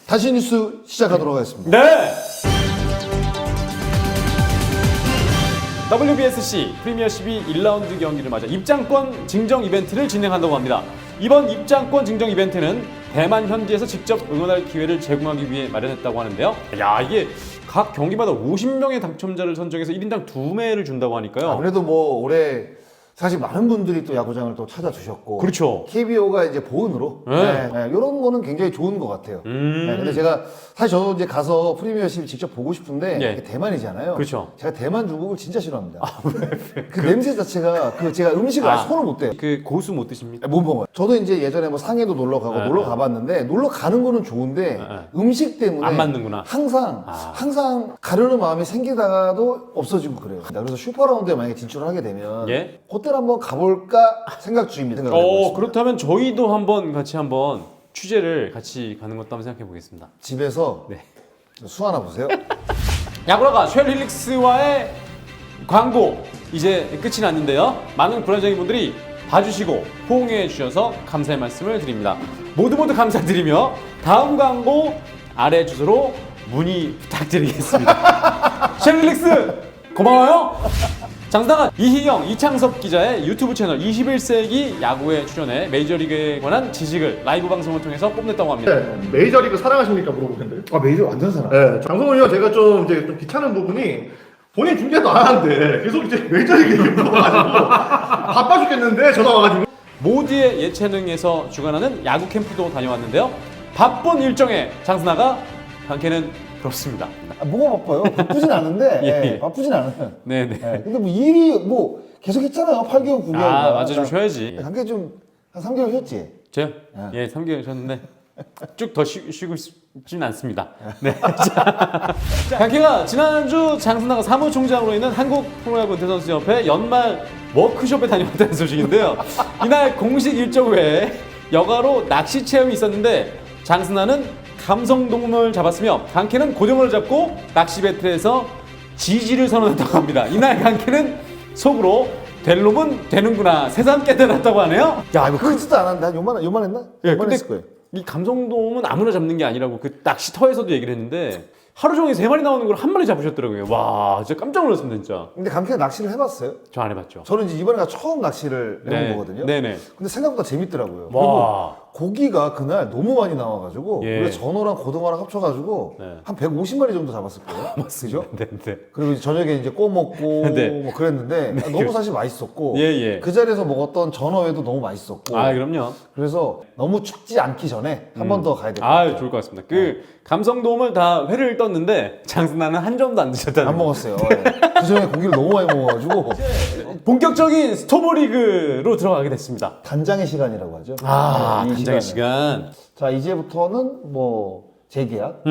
다시 뉴스 시작하도록 하겠습니다. 네! WBSC 프리미어 12 1라운드 경기를 맞아 입장권 증정 이벤트를 진행한다고 합니다. 이번 입장권 증정 이벤트는 대만 현지에서 직접 응원할 기회를 제공하기 위해 마련했다고 하는데요. 야, 이게 각 경기마다 50명의 당첨자를 선정해서 1인당 2매를 준다고 하니까요. 아무래도 뭐 올해 사실 많은 분들이 또 야구장을 또 찾아주셨고, 그렇죠. KBO가 이제 보은으로 이런 거는 굉장히 좋은 것 같아요. 근데 제가 사실 저도 이제 가서 프리미어 12 직접 보고 싶은데 예. 이게 대만이잖아요. 그렇죠. 제가 대만 중국을 진짜 싫어합니다. 그 냄새 자체가 제가 음식을 아예 손을 못 대요. 그 고수 못 드십니까? 못 먹어요. 저도 이제 예전에 뭐 상해도 놀러 가고 놀러 가봤는데 놀러 가는 거는 좋은데 음식 때문에 안 맞는구나. 항상 가려는 마음이 생기다가도 없어지고 그래요. 그래서 슈퍼라운드에 만약에 진출을 하게 되면 예? 그때 한번 가볼까 생각 중입니다. 그렇다면 저희도 같이 한번 취재를 같이 가는 것도 한번 생각해 보겠습니다. 집에서 네. 수 하나 보세요. 야구라가 쉘 힐릭스와의 광고 이제 끝이 났는데요. 많은 불안장인 분들이 봐주시고 호응해 주셔서 감사의 말씀을 드립니다. 모두 감사드리며 다음 광고 아래 주소로 문의 부탁드리겠습니다. 쉘 힐릭스 고마워요. 장사가 이희영, 이창섭 기자의 유튜브 채널 21세기 야구에 출연해 메이저리그에 관한 지식을 라이브 방송을 통해서 뽐냈다고 합니다. 네, 메이저리그 사랑하십니까 물어보는데. 아 메이저 완전 사랑. 네, 장성훈이요 제가 좀 귀찮은 부분이 본인 중계도 안 하는데 계속 이제 메이저리그 얘기 물어봐가지고 바빠 죽겠는데 전화 와가지고. 모두의 예체능에서 주관하는 야구 캠프도 다녀왔는데요. 바쁜 일정에 장순아가 강캐는 그렇습니다. 뭐가 바빠요? 바쁘진 않은데 예. 바쁘진 않아요. 네네. 근데 뭐 일이 뭐 계속 했잖아요. 8개월 9개월. 맞아, 좀 쉬어야지. 관계 좀 한 3개월 쉬었지. 저요? 예, 3개월 쉬었는데 쭉 더 쉬고 싶진 않습니다. 네. 강캐가 지난주 장순아가 사무총장으로 있는 한국 프로야구 은퇴선수협회 연말 워크숍에 다녀왔다는 소식인데요. 이날 공식 일정 외에 여가로 낚시 체험이 있었는데 장순아는 감성돔을 잡았으며 강캐는 고등어를 잡고 낚시 배틀에서 지지를 선언했다고 합니다. 이날 강캐는 속으로 될 놈은 되는구나 새삼 깨달았다고 하네요. 야 이거 크지도 않았는데 한 요만했나? 예, 근데 요만했을 거예요. 이 감성돔은 아무나 잡는 게 아니라고 그 낚시터에서도 얘기를 했는데 하루 종일 3마리 나오는 걸 한 마리 잡으셨더라고요. 와, 진짜 깜짝 놀랐습니다, 진짜. 근데 강캐 낚시를 해봤어요? 저 안 해봤죠. 저는 이제 이번에가 처음 낚시를 해본 네. 거거든요. 네네. 근데 생각보다 재밌더라고요. 와. 그리고 고기가 그날 너무 많이 나와가지고 예. 우리가 전어랑 고등어랑 합쳐가지고 네. 한 150마리 정도 잡았을 거예요. 그죠? 네네. 그리고 이제 저녁에 이제 구워 먹고 네. 뭐 그랬는데 너무 사실 맛있었고 예, 예. 그 자리에서 먹었던 전어회도 너무 맛있었고 아, 그럼요. 그래서 너무 축지 않기 전에 한 번 더 가야 될 것 아, 같아요. 좋을 것 같습니다. 그 감성돔을 다 회를 떴는데 장순아는 한 점도 안 드셨다는 안 거. 먹었어요. 그 전에 고기를 너무 많이 먹어가지고 본격적인 스토브리그로 들어가게 됐습니다. 단장의 시간이라고 하죠. 아, 이 단장의 시간을. 시간. 자 이제부터는 뭐 재계약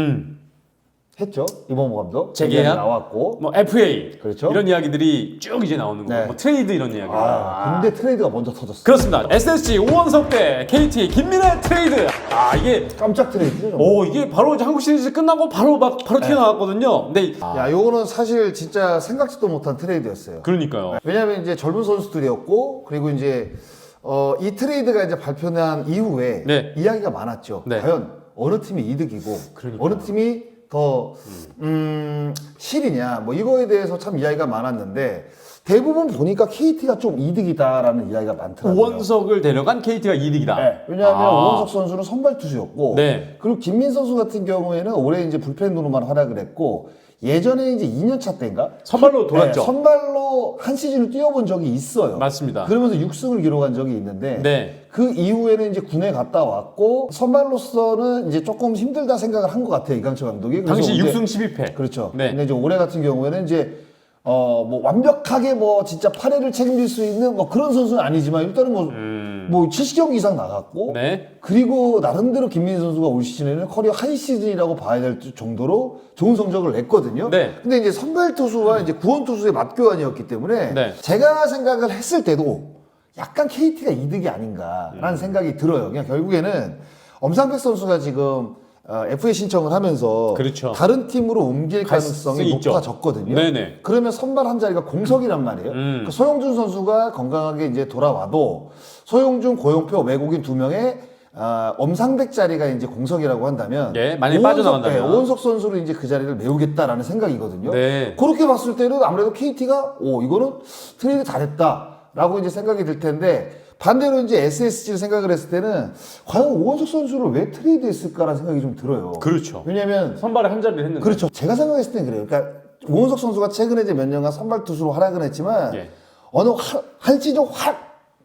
했죠. 이범호 감독 재계약? 재계약이 나왔고 뭐 FA 그렇죠. 이런 이야기들이 쭉 이제 나오는 거고 네. 뭐 트레이드 이런 이야기. 근데 트레이드가 먼저 터졌어요. 그렇습니다. SSG 오원석 대 KT 김민혜 트레이드. 아, 이게 깜짝 트레이드죠. 정말. 이게 바로 이제 한국 시리즈 끝나고 바로 튀어나왔거든요. 근데 야 요거는 사실 진짜 생각지도 못한 트레이드였어요. 그러니까요. 왜냐하면 이제 젊은 선수들이었고 그리고 이제 이 트레이드가 이제 발표난 이후에 네. 이야기가 많았죠. 네. 과연 어느 팀이 이득이고 그러니까요. 어느 팀이 더 실이냐 뭐 이거에 대해서 참 이야기가 많았는데 대부분 보니까 KT가 좀 이득이다라는 이야기가 많더라고요. 오원석을 데려간 KT가 이득이다. 네. 왜냐하면 아. 오원석 선수는 선발 투수였고 네. 그리고 김민 선수 같은 경우에는 올해 이제 불펜으로만 활약을 했고 예전에 이제 2년 차 때인가 선발로 돌았죠. 네, 선발로 한 시즌을 뛰어본 적이 있어요. 맞습니다. 그러면서 6승을 기록한 적이 있는데 네. 그 이후에는 이제 군에 갔다 왔고 선발로서는 이제 조금 힘들다 생각을 한 것 같아요 이강철 감독이. 그래서 당시 이제 6승 12패. 그렇죠. 네. 근데 이제 올해 같은 경우에는 이제 뭐 완벽하게 뭐 진짜 8회를 책임질 수 있는 뭐 그런 선수는 아니지만 일단은 뭐 70경기 이상 나갔고 네. 그리고 나름대로 김민희 선수가 올 시즌에는 커리어 하이 시즌이라고 봐야 될 정도로 좋은 성적을 냈거든요. 네. 근데 이제 선발 투수와 이제 구원 투수의 맞교환이었기 때문에 네. 제가 생각을 했을 때도 약간 KT가 이득이 아닌가라는 생각이 들어요. 그냥 결국에는 엄상백 선수가 지금 FA 신청을 하면서 그렇죠. 다른 팀으로 옮길 가능성이 가능성이 있죠. 높아졌거든요. 네네. 그러면 선발 한 자리가 공석이란 말이에요. 그 소용준 선수가 건강하게 이제 돌아와도 소용준, 고용표, 외국인 2명의 엄상백 자리가 이제 공석이라고 한다면 예, 만약에 빠져나간다면. 오원석 선수를 이제 그 자리를 메우겠다라는 생각이거든요. 네. 그렇게 봤을 때는 아무래도 KT가 이거는 트레이드 잘했다라고 이제 생각이 들 텐데 반대로 이제 SSG를 생각을 했을 때는 과연 오원석 선수를 왜 트레이드했을까라는 생각이 좀 들어요. 그렇죠. 왜냐면 선발에 한 자리를 했는데. 그렇죠. 제가 생각했을 때는 그래요. 그러니까 오원석 선수가 최근에 이제 몇 년간 선발 투수로 활약을 했지만 예. 어느 한 시즌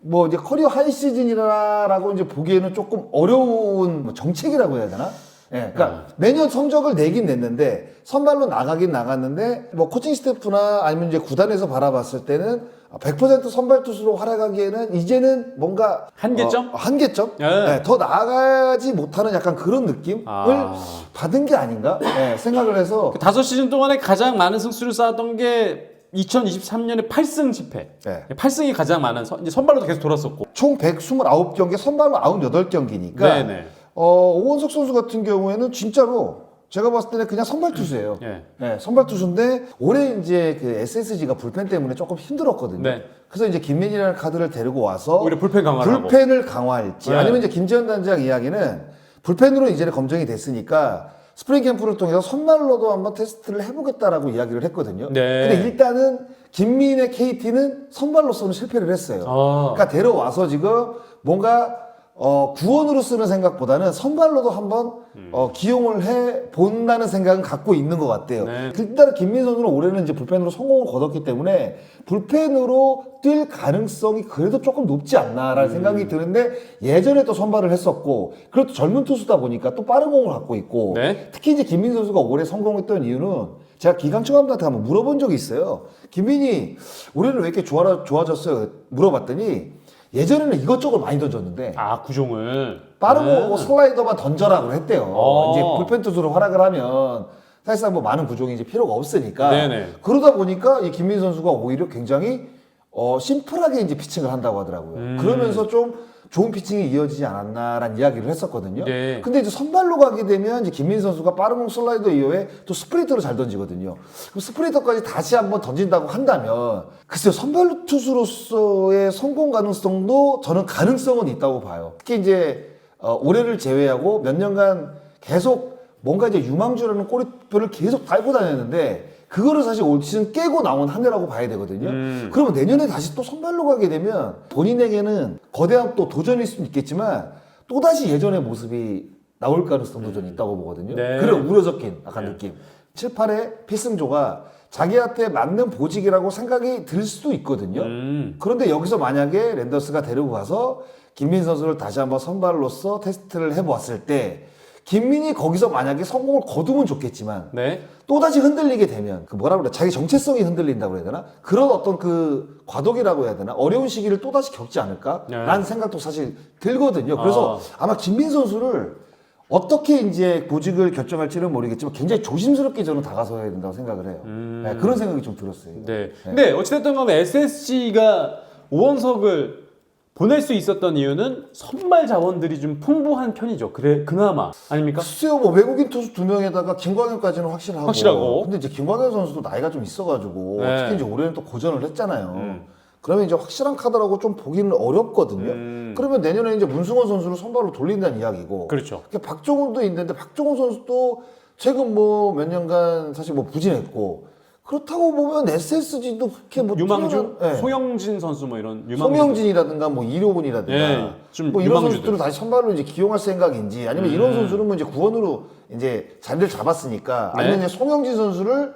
뭐 이제 커리어 한 시즌이라고 이제 보기에는 조금 어려운 뭐 정책이라고 해야 되나? 예, 그러니까 매년 성적을 내긴 냈는데 선발로 나가긴 나갔는데 뭐 코칭 스태프나 아니면 이제 구단에서 바라봤을 때는 100% 선발 투수로 활약하기에는 이제는 뭔가 한계점? 한계점? 예. 예, 더 나아가지 못하는 약간 그런 느낌을 받은 게 아닌가 예, 생각을 해서 5시즌 동안에 가장 많은 승수를 쌓았던 게 2023년에 8승 10패. 예. 8승이 가장 많은 이제 선발로도 계속 돌았었고. 총 129경기 선발로 98경기니까 네네. 오원석 선수 같은 경우에는 진짜로 제가 봤을 때는 그냥 선발 투수예요. 예. 네, 선발 투수인데 올해 이제 그 SSG가 불펜 때문에 조금 힘들었거든요. 네. 그래서 이제 김민이라는 카드를 데리고 와서 오히려 불펜 강화를 하고. 불펜을 강화할지 네. 아니면 이제 김지현 단장 이야기는 불펜으로 이제는 검증이 됐으니까 스프링 캠프를 통해서 선발로도 한번 테스트를 해보겠다라고 이야기를 했거든요. 네. 근데 일단은 김민의 KT는 선발로서는 실패를 했어요. 그러니까 데려와서 지금 뭔가 구원으로 쓰는 생각보다는 선발로도 한번 기용을 해 본다는 생각은 갖고 있는 것 같아요. 네. 일단 김민 선수는 올해는 이제 불펜으로 성공을 거뒀기 때문에 불펜으로 뛸 가능성이 그래도 조금 높지 않나라는 생각이 드는데 예전에 또 선발을 했었고 그리고 또 젊은 투수다 보니까 또 빠른 공을 갖고 있고 네. 특히 이제 김민 선수가 올해 성공했던 이유는 제가 기강청 감독한테 한번 물어본 적이 있어요. 김민이 올해는 왜 이렇게 좋아졌어요? 물어봤더니 예전에는 이것저것 많이 던졌는데 구종을 빠르고 네. 뭐 슬라이더만 던져라고 했대요. 어. 이제 불펜 투수로 활약을 하면 사실상 뭐 많은 구종이 이제 필요가 없으니까 네네. 그러다 보니까 이 김민 선수가 오히려 굉장히 심플하게 이제 피칭을 한다고 하더라고요. 그러면서 좀 좋은 피칭이 이어지지 않았나라는 이야기를 했었거든요. 네. 근데 이제 선발로 가게 되면 이제 김민 선수가 빠른 공 슬라이더 이후에 또 스프린터를 잘 던지거든요. 그럼 스프린터까지 다시 한번 던진다고 한다면 글쎄요, 선발 투수로서의 성공 가능성도 저는 가능성은 있다고 봐요. 특히 이제 올해를 제외하고 몇 년간 계속 뭔가 이제 유망주라는 꼬리표를 계속 달고 다녔는데 그거를 사실 올 시즌 깨고 나온 한 해라고 봐야 되거든요. 그러면 내년에 다시 또 선발로 가게 되면 본인에게는 거대한 또 도전일 수는 있겠지만 또다시 예전의 모습이 나올 가능성도 좀 있다고 보거든요. 네. 그런 우려 섞인 약간 느낌. 7, 8의 필승조가 자기한테 맞는 보직이라고 생각이 들 수도 있거든요. 그런데 여기서 만약에 랜더스가 데리고 가서 김민 선수를 다시 한번 선발로서 테스트를 해보았을 때 김민이 거기서 만약에 성공을 거두면 좋겠지만 네. 또다시 흔들리게 되면 그 뭐라 그래 자기 정체성이 흔들린다고 해야 되나 그런 어떤 그 과도기라고 해야 되나 어려운 시기를 또다시 겪지 않을까라는 네. 생각도 사실 들거든요. 그래서 아마 김민 선수를 어떻게 이제 보직을 결정할지는 모르겠지만 굉장히 조심스럽게 저는 다가서야 된다고 생각을 해요. 네, 그런 생각이 좀 들었어요. 네. 근데 어찌됐든 간에 SSG가 오원석을 보낼 수 있었던 이유는 선발 자원들이 좀 풍부한 편이죠. 그래 그나마 아닙니까? 글쎄요, 뭐 외국인 투수 2명에다가 김광현까지는 확실하고. 확실하고. 근데 이제 김광현 선수도 나이가 좀 있어가지고 네. 특히 이제 올해는 또 고전을 했잖아요. 그러면 이제 확실한 카드라고 좀 보기는 어렵거든요. 그러면 내년에 이제 문승원 선수를 선발로 돌린다는 이야기고. 그렇죠. 박종훈도 있는데 박종훈 선수도 최근 뭐 몇 년간 사실 뭐 부진했고. 그렇다고 보면 SSG도 그렇게 뭐 유망주 네. 송영진 선수 뭐 이런 유망주 송영진이라든가 뭐 이로운이라든가 예, 좀 뭐 이런 유망주들. 선수들을 다시 선발로 이제 기용할 생각인지 아니면 이런 선수는 뭐 이제 구원으로 이제 자리를 잡았으니까 아니면 네. 이제 송영진 선수를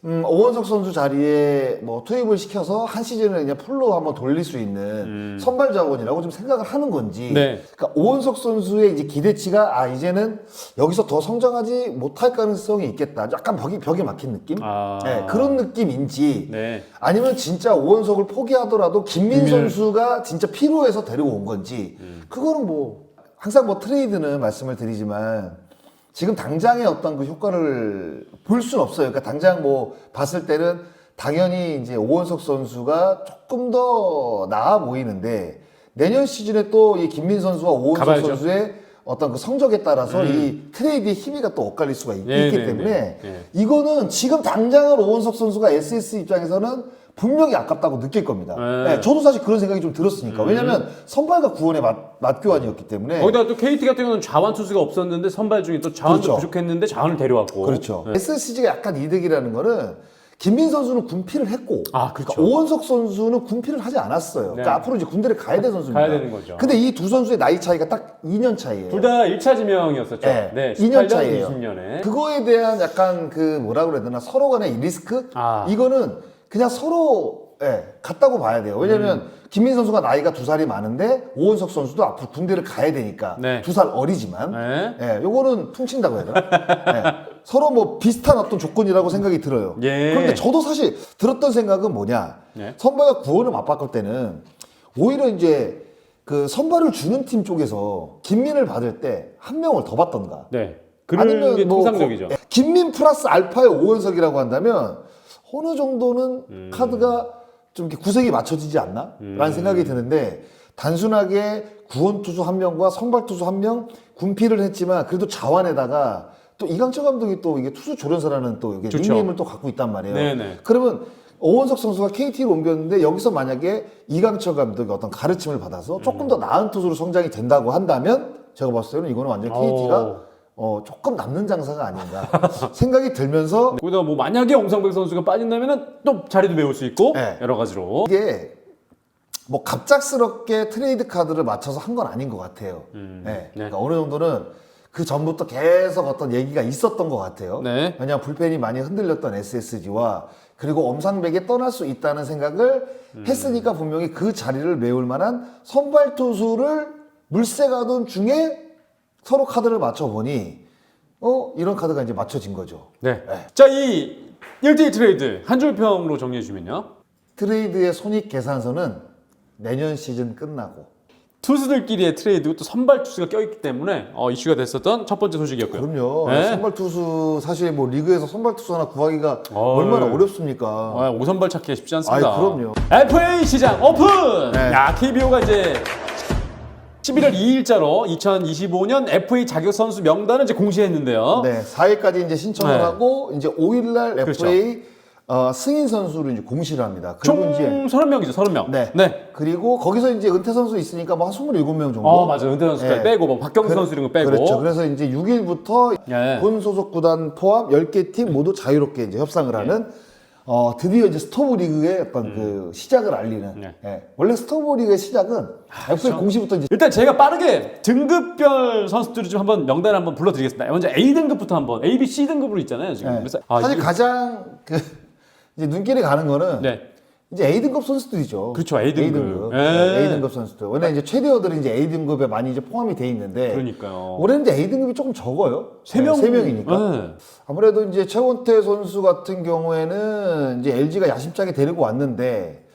오원석 선수 자리에 뭐 투입을 시켜서 한 시즌을 그냥 풀로 한번 돌릴 수 있는 선발 자원이라고 좀 생각을 하는 건지. 네. 그러니까 오원석 선수의 이제 기대치가 이제는 여기서 더 성장하지 못할 가능성이 있겠다. 약간 벽이 막힌 느낌? 네, 그런 느낌인지. 네. 아니면 진짜 오원석을 포기하더라도 김민 선수가 진짜 필요해서 데리고 온 건지. 그거는 뭐 항상 뭐 트레이드는 말씀을 드리지만 지금 당장의 어떤 그 효과를 볼 수는 없어요. 그러니까 당장 뭐 봤을 때는 당연히 이제 오원석 선수가 조금 더 나아 보이는데 내년 시즌에 또 이 김민 선수와 오원석 가봐야죠. 선수의 어떤 그 성적에 따라서 이 트레이드의 희비가 또 엇갈릴 수가 있기 때문에 네. 이거는 지금 당장은 오원석 선수가 SS 입장에서는 분명히 아깝다고 느낄 겁니다. 네. 네, 저도 사실 그런 생각이 좀 들었으니까. 왜냐면 선발과 구원의 맞교환이었기 때문에. 거기다가 또 KT 같은 경우는 자완 투수가 없었는데 선발 중에 또 자완도 그렇죠. 부족했는데 자완을 데려왔고. 그렇죠. 네. SSG가 약간 이득이라는 거는 김민 선수는 군필을 했고, 아, 그렇죠. 그러니까 오원석 선수는 군필을 하지 않았어요. 네. 그러니까 앞으로 이제 군대를 가야 될 선수입니다. 가야 되는 거죠. 근데 이 두 선수의 나이 차이가 딱 2년 차이예요. 둘 다 1차 지명이었었죠. 네, 18년, 2년 차이예요. 20년에. 그거에 대한 약간 그 뭐라 그래야 되나 서로 간의 리스크? 아. 이거는 그냥 서로 같다고 봐야 돼요. 왜냐면 김민 선수가 나이가 2살이 많은데 오원석 선수도 앞으로 군대를 가야 되니까 네. 2살 어리지만 네. 요거는 퉁친다고 해야 되나? 서로 뭐 비슷한 어떤 조건이라고 생각이 들어요. 예. 그런데 저도 사실 들었던 생각은 뭐냐? 네. 선발과 구원을 맞바꿀 때는 오히려 이제 그 선발을 주는 팀 쪽에서 김민을 받을 때 한 명을 더 받던가. 네. 그런 게 통상적이죠. 김민 플러스 알파의 오원석이라고 한다면 어느 정도는 카드가 좀 이렇게 구색이 맞춰지지 않나? 라는 생각이 드는데 단순하게 구원 투수 한 명과 선발 투수 한 명 군필을 했지만 그래도 자완에다가 또 이강철 감독이 또 이게 투수 조련사라는 또 이게 좋죠. 닉네임을 또 갖고 있단 말이에요. 네네. 그러면 오원석 선수가 KT로 옮겼는데 여기서 만약에 이강철 감독이 어떤 가르침을 받아서 조금 더 나은 투수로 성장이 된다고 한다면 제가 봤을 때는 이거는 완전 KT가 조금 남는 장사가 아닌가 생각이 들면서 거기다가 뭐 만약에 엄상백 선수가 빠진다면은 또 자리도 메울 수 있고 네. 여러 가지로. 이게 뭐 갑작스럽게 트레이드 카드를 맞춰서 한 건 아닌 것 같아요. 네. 그러니까 어느 정도는 그 전부터 계속 어떤 얘기가 있었던 것 같아요. 네. 왜냐하면 불펜이 많이 흔들렸던 SSG와 그리고 엄상백이 떠날 수 있다는 생각을 했으니까 분명히 그 자리를 메울 만한 선발 투수를 물색하던 중에 서로 카드를 맞춰보니 이런 카드가 이제 맞춰진 거죠. 네. 네. 자, 이 1대1 트레이드 한 줄 평으로 정리해 주면요. 트레이드의 손익 계산서는 내년 시즌 끝나고 투수들끼리의 트레이드고 또 선발 투수가 껴있기 때문에 이슈가 됐었던 첫 번째 소식이었고요. 그럼요. 네. 선발 투수 사실 뭐 리그에서 선발 투수 하나 구하기가 얼마나 어렵습니까? 5선발 찾기가 쉽지 않습니다. 그럼요. FA 시장 오픈! 네. 야, KBO가 이제 11월 2일자로 2025년 FA 자격 선수 명단을 이제 공시했는데요. 네, 4일까지 이제 신청을 네. 하고 이제 5일날 그렇죠. FA 승인 선수를 이제 공시를 합니다. 총 그리고 이제 30명이죠, 30명. 네. 그리고 거기서 이제 은퇴 선수 있으니까 뭐 한 27명 정도. 맞아요. 은퇴 선수까지 네. 빼고, 뭐 박경수 선수 이런 거 빼고. 그렇죠. 그래서 이제 6일부터 예. 본 소속 구단 포함 10개 팀 모두 자유롭게 이제 협상을 하는 드디어 이제 스토브 리그의 어떤 그 시작을 알리는. 네. 예. 원래 스토브 리그의 시작은 FA 공시부터 이제 일단 제가 빠르게 등급별 선수들을 좀 한번 명단을 한번 불러드리겠습니다. 먼저 A 등급부터 한번 A, B, C 등급으로 있잖아요 지금. 네. 그래서 사실 가장 이제 눈길이 가는 거는 네. 이제 A등급 선수들이죠. 그렇죠, A등급. 네, 예. A등급 선수들. 원래 이제 최대어들이 이제 A등급에 많이 이제 포함이 돼 있는데. 그러니까요. 올해는 이제 A등급이 조금 적어요. 세 명. 세 명이니까. 네. 아무래도 이제 최원태 선수 같은 경우에는 이제 LG가 야심차게 데리고 왔는데,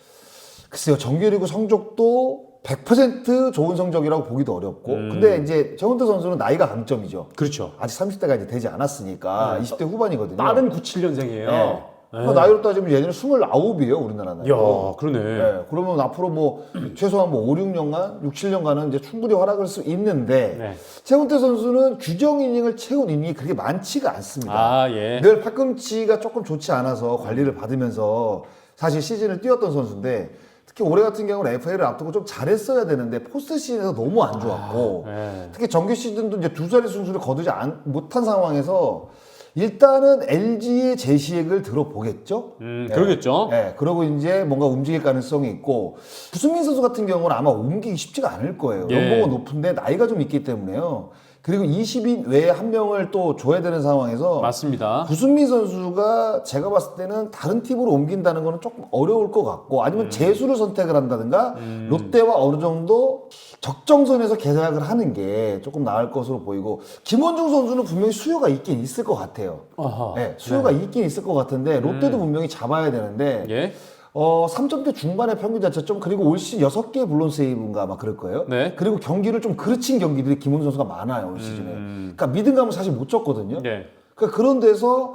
글쎄요, 정규리그 성적도 100% 좋은 성적이라고 보기도 어렵고. 근데 이제 최원태 선수는 나이가 강점이죠. 그렇죠. 아직 30대가 이제 되지 않았으니까 20대 후반이거든요. 빠른 97년생이에요. 네. 나이로 따지면 얘는 29이에요, 우리나라 나이. 야, 그러네. 네, 그러면 앞으로 뭐 최소한 뭐 5, 6년간, 6, 7년간은 이제 충분히 활약할 수 있는데 네. 최훈태 선수는 규정 이닝을 채운 이닝이 그렇게 많지가 않습니다. 아, 예. 늘 팔꿈치가 조금 좋지 않아서 관리를 받으면서 사실 시즌을 뛰었던 선수인데 특히 올해 같은 경우는 FA를 앞두고 좀 잘했어야 되는데 포스트 시즌에서 너무 안 좋았고 네. 특히 정규 시즌도 이제 두 자리 순수를 거두지 못한 상황에서 일단은 LG의 재시액을 들어보겠죠. 그러겠죠. 네, 그러고 이제 뭔가 움직일 가능성이 있고 구승민 선수 같은 경우는 아마 옮기기 쉽지가 않을 거예요. 예. 연봉은 높은데 나이가 좀 있기 때문에요. 그리고 20인 외에 한 명을 또 줘야 되는 상황에서 맞습니다. 구승민 선수가 제가 봤을 때는 다른 팀으로 옮긴다는 거는 조금 어려울 것 같고 아니면 재수를 선택을 한다든가 롯데와 어느 정도 적정선에서 계약을 하는 게 조금 나을 것으로 보이고 김원중 선수는 분명히 수요가 있긴 있을 것 같아요. 아하. 네, 수요가 있긴 있을 것 같은데 롯데도 분명히 잡아야 되는데 예. 3점대 중반의 평균 자책점 그리고 올 시즌 6개의 블론 세이브인가 아마 그럴 거예요. 네. 그리고 경기를 좀 그르친 경기들이 김원중 선수가 많아요 올 시즌에. 그러니까 믿음감은 사실 못 줬거든요. 네. 그러니까 그런 데서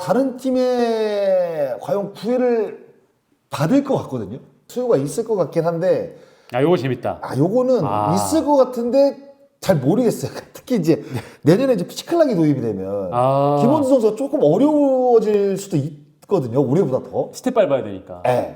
다른 팀에 과연 구애를 받을 것 같거든요. 수요가 있을 것 같긴 한데 요거 재밌다. 요거는 있을 것 같은데 잘 모르겠어요. 특히 이제 내년에 이제 피지컬락이 도입이 되면 김원중 선수가 조금 어려워질 수도 있거든요. 있거든요. 올해보다 더. 스텝 밟아야 되니까. 예.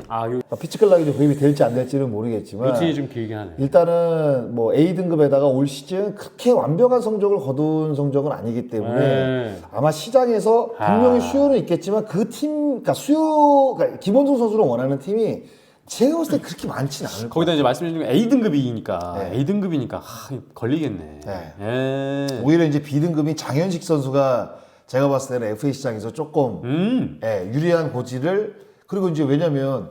아, 요 피치 클락이 좀 도입이 될지 안 될지는 모르겠지만 루틴이 좀 길긴 하네. 일단은 뭐 A 등급에다가 올 시즌 그렇게 완벽한 성적을 거둔 성적은 아니기 때문에 네. 아마 시장에서 분명히 아. 수요는 있겠지만 그 팀, 그러니까 그러니까 김원중 선수를 원하는 팀이 제가 봤을 때 그렇게 많지는 않을 거예요. 거기다 이제 말씀해 주신 A 등급이니까 네. A 등급이니까 걸리겠네. 네. 예. 오히려 이제 B 등급인 장현식 선수가 제가 봤을 때는 FA 시장에서 조금 유리한 고지를 그리고 이제 왜냐면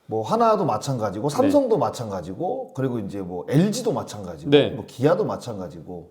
뭐 하나도 마찬가지고 삼성도 마찬가지고 그리고 이제 뭐 LG도 마찬가지고 네. 뭐 기아도 마찬가지고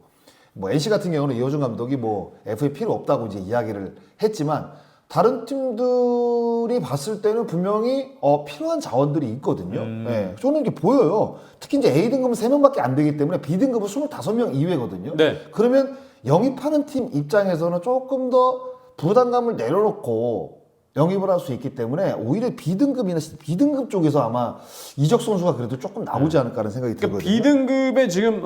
뭐 NC 같은 경우는 이호준 감독이 뭐 FA 필요 없다고 이제 이야기를 했지만 다른 팀들이 봤을 때는 분명히 필요한 자원들이 있거든요. 예, 저는 이게 보여요. 특히 이제 A 등급은 3명밖에 안 되기 때문에 B 등급은 25명 이외거든요. 네. 그러면 영입하는 팀 입장에서는 조금 더 부담감을 내려놓고 영입을 할 수 있기 때문에 오히려 B등급이나 B등급 쪽에서 아마 이적 선수가 그래도 조금 나오지 않을까 하는 생각이 그러니까 들거든요. B등급에 지금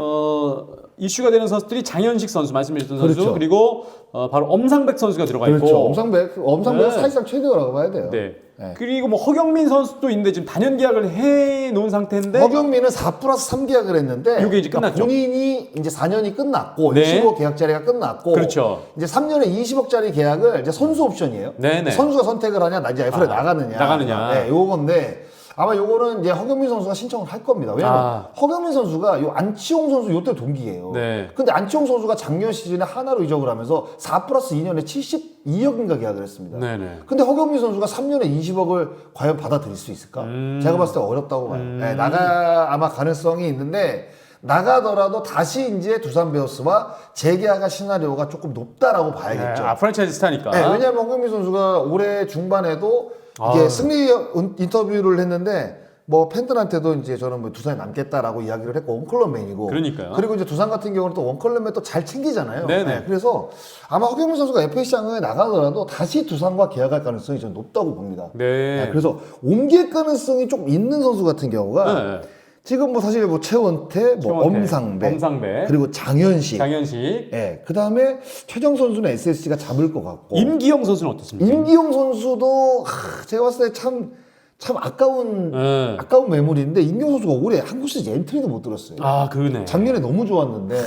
이슈가 되는 선수들이 장현식 선수 말씀해 주셨던 선수 그렇죠. 그리고 바로 엄상백 선수가 들어가 있고 그렇죠. 엄상백은 네. 사실상 최대라고 봐야 돼요. 네. 네. 그리고 뭐 허경민 선수도 있는데 지금 단연 계약을 해 놓은 상태인데 허경민은 4+3 계약을 했는데 이게 이제 끝났죠. 본인이 이제 4년이 끝났고 네. 65 계약짜리가 끝났고 그렇죠. 이제 3년에 20억짜리 계약을 이제 선수 옵션이에요. 네네. 선수가 선택을 하냐, 나 이제 F에 나가느냐. 나가느냐. 네, 요건데 아마 요거는 이제 허경민 선수가 신청을 할 겁니다. 왜냐면 허경민 선수가 요 안치홍 선수 요때 동기예요. 네. 근데 안치홍 선수가 작년 시즌에 하나로 이적을 하면서 4+2년에 72억인가 계약을 했습니다. 네네. 근데 허경민 선수가 3년에 20억을 과연 받아들일 수 있을까? 제가 봤을 때 어렵다고 봐요. 네, 아마 가능성이 있는데 나가더라도 다시 이제 두산 베어스와 재계약할 시나리오가 조금 높다라고 봐야겠죠. 프랜차이즈 스타니까. 네, 왜냐하면 허경민 선수가 올해 중반에도 이게 승리 인터뷰를 했는데 뭐 팬들한테도 이제 저는 뭐 두산에 남겠다라고 이야기를 했고 원클럽맨이고 그러니까요. 그리고 이제 두산 같은 경우는 또 원클럽맨 또 잘 챙기잖아요. 네네. 네, 그래서 아마 허경민 선수가 FA 시장에 나가더라도 다시 두산과 계약할 가능성이 저는 높다고 봅니다. 네. 그래서 옮길 가능성이 좀 있는 선수 같은 경우가 네. 지금 뭐 사실 뭐 최원태, 뭐 엄상배, 그리고 장현식, 예, 그 다음에 최정 선수는 SSG가 잡을 것 같고 임기영 선수는 어떻습니까? 임기영 선수도 제가 봤을 때 참 아까운 매물인데 임기영 선수가 올해 한국 시리즈 엔트리도 못 들었어요. 아, 그러네. 작년에 너무 좋았는데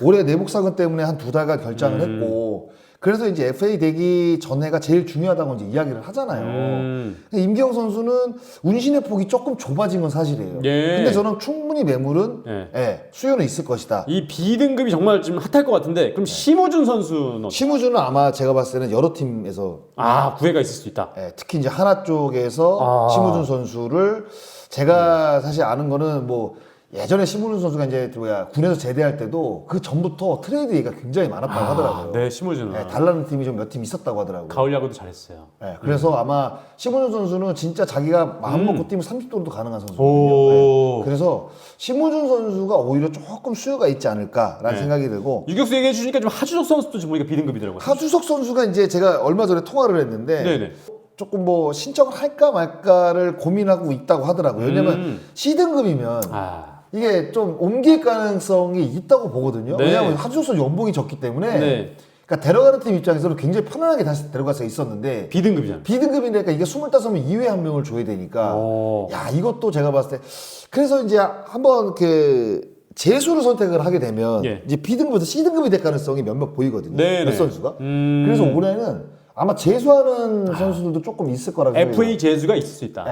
올해 내복 사건 때문에 한 2달간 결장을 했고 그래서 이제 FA 되기 전에가 제일 중요하다고 이제 이야기를 하잖아요. 임기영 선수는 운신의 폭이 조금 좁아진 건 사실이에요. 예. 근데 저는 충분히 매물은 수요는 있을 것이다. 이 B등급이 정말 좀 핫할 것 같은데 그럼 심우준 선수는 심우준은 아마 제가 봤을 때는 여러 팀에서 구애가 있을 수 있다. 특히 이제 하나 쪽에서 심우준 선수를 제가 사실 아는 거는 뭐 예전에 심우준 선수가 이제 군에서 제대할 때도 그 전부터 트레이드 얘기가 굉장히 많았다고 하더라고요. 네, 심우준은. 달라는 팀이 좀 몇 팀 있었다고 하더라고요. 가을 야구도 잘했어요. 그래서 아마 심우준 선수는 진짜 자기가 마음 먹고 뛰면 30도도 가능한 오. 선수거든요. 그래서 심우준 선수가 오히려 조금 수요가 있지 않을까라는 생각이 들고 유격수 얘기해 주시니까 좀 하주석 선수도 지금 보니까 B등급이더라고요. 하주석 선수가 이제 제가 얼마 전에 통화를 했는데 네네. 조금 뭐 신청을 할까 말까를 고민하고 있다고 하더라고요. 왜냐면 C등급이면 이게 좀 옮길 가능성이 있다고 보거든요. 네. 왜냐하면 하주석 선수 연봉이 적기 때문에 네. 그러니까 데려가는 팀 입장에서는 굉장히 편안하게 다시 데려가서 있었는데 B등급이잖아. B등급이니까 이게 25명 이외에 한 명을 줘야 되니까 야 이것도 제가 봤을 때 그래서 이제 한번 재수를 선택을 하게 되면 이제 B등급에서 C등급이 될 가능성이 몇몇 보이거든요. 몇 선수가. 그래서 올해는 아마 재수하는 선수들도 조금 있을 거라고 생각해요. FA 재수가 있을 수 있다.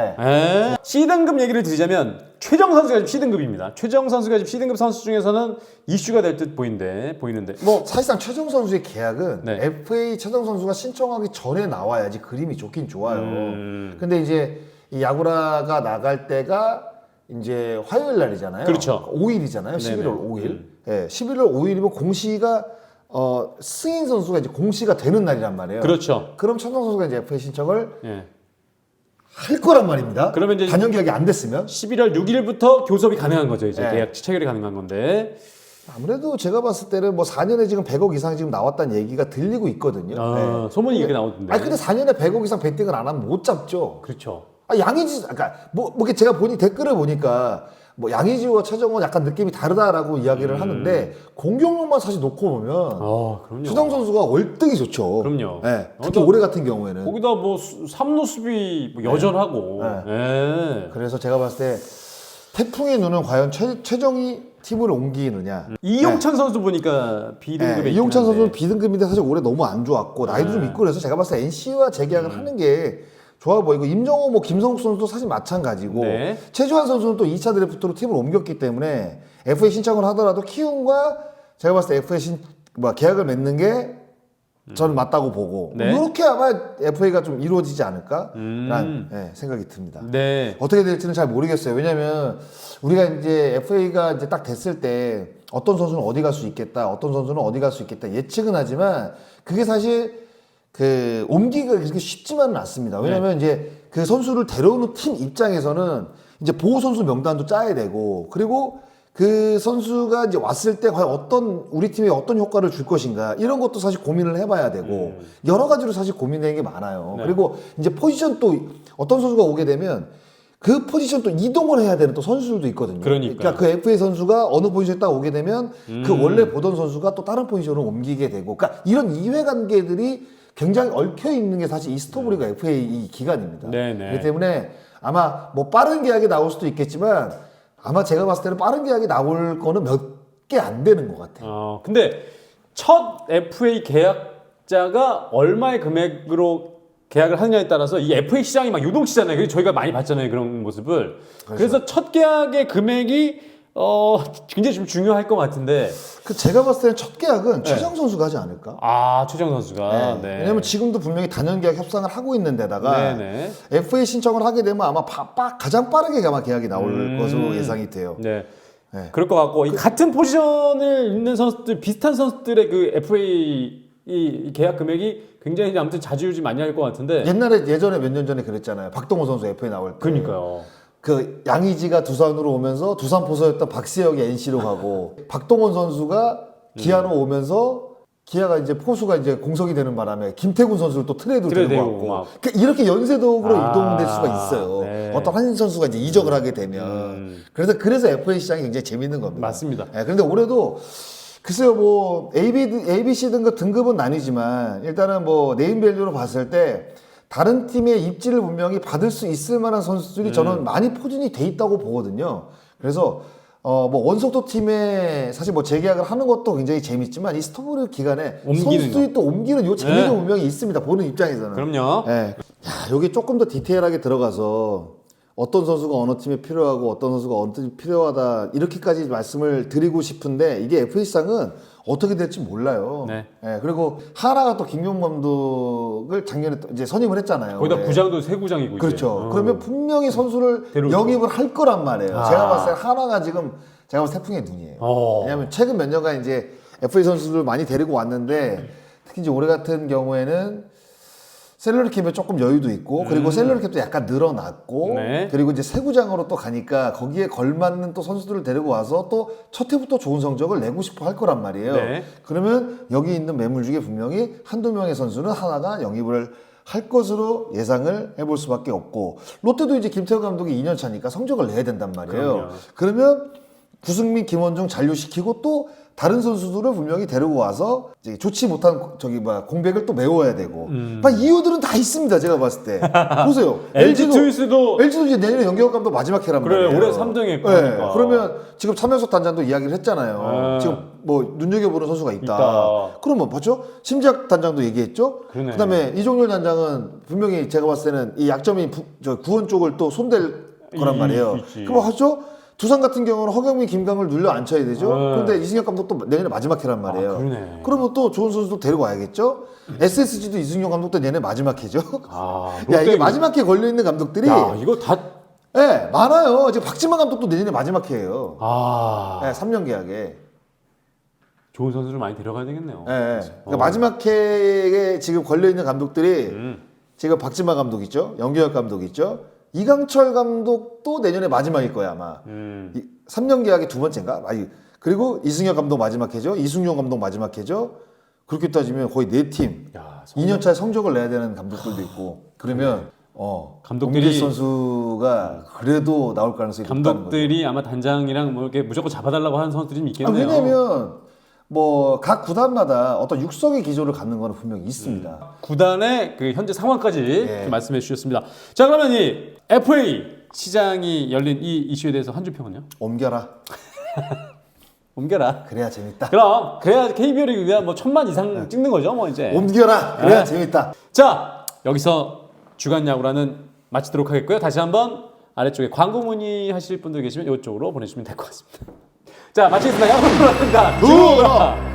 C등급 얘기를 드리자면 최정 선수가 지금 C등급입니다. 최정 선수가 지금 C등급 선수 중에서는 이슈가 될 듯 보이는데 뭐 사실상 최정 선수의 계약은 FA 최정 선수가 신청하기 전에 나와야지 그림이 좋긴 좋아요. 근데 이제 이 야구라가 나갈 때가 이제 화요일 날이잖아요. 그렇죠. 5일이잖아요. 11월 5일. 11월 5일이면 공시가 승인 선수가 이제 공시가 되는 날이란 말이에요. 그렇죠. 그럼 최정 선수가 이제 FA 신청을 할 거란 말입니다. 그러면 이제 단연 계약이 안 됐으면 11월 6일부터 교섭이 가능한 거죠. 이제 계약 체결이 가능한 건데. 아무래도 제가 봤을 때는 뭐 4년에 지금 100억 이상 지금 나왔다는 얘기가 들리고 있거든요. 소문이 이렇게 나오던데. 근데 4년에 100억 이상 베팅을 안 하면 못 잡죠. 그렇죠. 양의지, 제가 댓글을 보니까 뭐 양의지와 최정원 약간 느낌이 다르다라고 이야기를 하는데 공격력만 사실 놓고 보면 그럼요. 수당 선수가 월등히 좋죠. 그럼요. 네, 특히 그러니까 올해 같은 경우에는. 거기다 뭐 삼루 수비 뭐 여전하고. 예. 그래서 제가 봤을 때 태풍의 눈은 과연 최정이 팀을 옮기느냐. 이용찬 선수 보니까 B등급에 네, 이용찬 선수는 B등급인데 사실 올해 너무 안 좋았고 나이도 좀 있고 그래서 제가 봤을 때 NC와 재계약을 하는 게 좋아 보이고 임정호 뭐 김성욱 선수도 사실 마찬가지고 네. 최주환 선수는 또 2차 드래프트로 팀을 옮겼기 때문에 FA 신청을 하더라도 키움과 제가 봤을 때 FA 계약을 맺는 게 저는 맞다고 보고 네. 이렇게 아마 FA가 좀 이루어지지 않을까라는 생각이 듭니다. 네. 어떻게 될지는 잘 모르겠어요. 왜냐하면 우리가 이제 FA가 이제 딱 됐을 때 어떤 선수는 어디 갈 수 있겠다, 어떤 선수는 어디 갈 수 있겠다 예측은 하지만 그게 사실 그 옮기기가 그렇게 쉽지만은 않습니다. 왜냐하면 이제 그 선수를 데려오는 팀 입장에서는 이제 보호 선수 명단도 짜야 되고 그리고 그 선수가 이제 왔을 때 과연 우리 팀에 어떤 효과를 줄 것인가 이런 것도 사실 고민을 해봐야 되고 여러 가지로 사실 고민되는 게 많아요. 그리고 이제 포지션 또 어떤 선수가 오게 되면 그 포지션 또 이동을 해야 되는 또 선수들도 있거든요. 그러니까 그 FA 선수가 어느 포지션에 딱 오게 되면 그 원래 보던 선수가 또 다른 포지션으로 옮기게 되고 그러니까 이런 이해관계들이 굉장히 얽혀 있는 게 사실 이 스토브리가 FA 이 기간입니다. 네네. 그렇기 때문에 아마 뭐 빠른 계약이 나올 수도 있겠지만 아마 제가 봤을 때는 빠른 계약이 나올 거는 몇 개 안 되는 것 같아요. 근데 첫 FA 계약자가 얼마의 금액으로 계약을 하느냐에 따라서 이 FA 시장이 막 유동치잖아요. 그래서 저희가 많이 봤잖아요. 그런 모습을. 그래서 첫 계약의 금액이 굉장히 좀 중요할 것 같은데. 제가 봤을 때는 첫 계약은 최정 선수가 하지 않을까? 최정 선수가. 네. 왜냐면 지금도 분명히 단연 계약 협상을 하고 있는 데다가 네네. FA 신청을 하게 되면 아마 가장 빠르게 아마 계약이 나올 것으로 예상이 돼요. 네. 네. 그럴 것 같고 이 같은 포지션을 있는 선수들 비슷한 선수들의 그 FA 이 계약 금액이 굉장히 아무튼 자주유지 많이 할 것 같은데. 예전에 몇 년 전에 그랬잖아요. 박동원 선수 FA 나올 때. 그러니까요. 그 양의지가 두산으로 오면서 두산 포수였던 박세혁이 NC로 가고 박동원 선수가 기아로 오면서 기아가 이제 포수가 이제 공석이 되는 바람에 김태군 선수를 또 트레이드로 데리고 왔고 그러니까 이렇게 연쇄적으로 이동될 수가 있어요. 네. 어떤 한 선수가 이제 이적을 하게 되면 그래서 FA 시장이 굉장히 재밌는 겁니다. 맞습니다. 그런데 올해도 글쎄요 뭐 ABC 등급은 나뉘지만 일단은 뭐 네임밸류로 봤을 때 다른 팀의 입지를 분명히 받을 수 있을 만한 선수들이 저는 많이 포진이 돼 있다고 보거든요. 그래서 뭐 원석도 팀에 사실 뭐 재계약을 하는 것도 굉장히 재밌지만 이 스토브리 기간에 선수들이 또 옮기는 요 재미도 분명히 있습니다. 보는 입장에서는. 그럼요. 야, 여기 조금 더 디테일하게 들어가서 어떤 선수가 어느 팀에 필요하고 어떤 선수가 어느 팀에 필요하다 이렇게까지 말씀을 드리고 싶은데 이게 FA상은 어떻게 될지 몰라요. 네. 그리고 하나가 또 김용 감독을 작년에 또 이제 선임을 했잖아요. 거기다 네. 구장도 새 구장이고 그렇죠. 이제. 그러면 분명히 선수를 데려오죠. 영입을 할 거란 말이에요. 제가 봤을 때 하나가 지금 제가 봤을 때 태풍의 눈이에요. 왜냐하면 최근 몇 년간 이제 FA 선수를 많이 데리고 왔는데 특히 이제 올해 같은 경우에는 셀러리 캡에 조금 여유도 있고 그리고 셀러리 캡도 약간 늘어났고 네. 그리고 이제 새 구장으로 또 가니까 거기에 걸맞는 또 선수들을 데리고 와서 또 첫 해부터 좋은 성적을 내고 싶어 할 거란 말이에요. 네. 그러면 여기 있는 매물 중에 분명히 한두 명의 선수는 하나가 영입을 할 것으로 예상을 해볼 수밖에 없고 롯데도 이제 김태형 감독이 2년 차니까 성적을 내야 된단 말이에요. 그럼요. 그러면 구승민, 김원중 잔류시키고 또 다른 선수들을 분명히 데리고 와서 이제 좋지 못한 공백을 또 메워야 되고 막 이유들은 다 있습니다. 제가 봤을 때 보세요. LG 트윈스도 이제 내년에 연기혁 감독 마지막 해란 그래 말이에요. 올해 3등 했으니까. 그러면 지금 차명석 단장도 이야기를 했잖아요. 지금 뭐 눈여겨보는 선수가 있다. 그러면 맞죠? 심지학 단장도 얘기했죠. 그러네. 그다음에 이종렬 단장은 분명히 제가 봤을 때는 이 약점인 구원 쪽을 또 손댈 거란 말이에요. 그럼 하죠? 두산 같은 경우는 허경민, 김강을 눌러 앉혀야 되죠. 그런데 이승엽 감독도 내년에 마지막 해란 말이에요. 그러네. 그러면 또 좋은 선수도 데리고 와야겠죠. SSG도 이승용 감독도 내년에 마지막 해죠. 야, 이게 마지막 해 걸려 있는 감독들이 이거 다 많아요. 지금 박지만 감독도 내년에 마지막 해예요. 3년 계약에. 좋은 선수를 많이 데려가야 되겠네요. 그러니까 마지막 해에 지금 걸려 있는 감독들이 지금 박지만 감독 있죠. 연기혁 감독 있죠. 이강철 감독도 내년에 마지막일 거야 아마. 3년 계약의 두 번째인가? 그리고 이승엽 감독 마지막 해죠. 이승용 감독 마지막 해죠. 그렇게 따지면 거의 4팀 2년 차에 성적을 내야 되는 감독들도 있고 그러면 감독들이- 엄길 선수가 그래도 나올 가능성이 높다는 거죠. 감독들이 아마 단장이랑 뭐 이렇게 무조건 잡아달라고 하는 선수들이 좀 아, 있겠네요. 왜냐면 뭐 각 구단마다 어떤 육성의 기조를 갖는 거는 분명히 있습니다. 구단의 그 현재 상황까지 예. 좀 말씀해 주셨습니다. 자, 그러면 이 FA 시장이 열린 이 이슈에 대해서 한 줄 평은요? 옮겨라. 옮겨라. 그래야 재밌다. 그럼 그래야 KBO 리그가 뭐 1000만 이상 찍는 거죠, 뭐 이제. 옮겨라. 그래야 네. 재밌다. 자, 여기서 주간 야구라는 마치도록 하겠고요. 다시 한번 아래쪽에 광고 문의하실 분들 계시면 이쪽으로 보내주시면 될 것 같습니다. 자, 마치겠습니다. 야구를 한다. 누구라.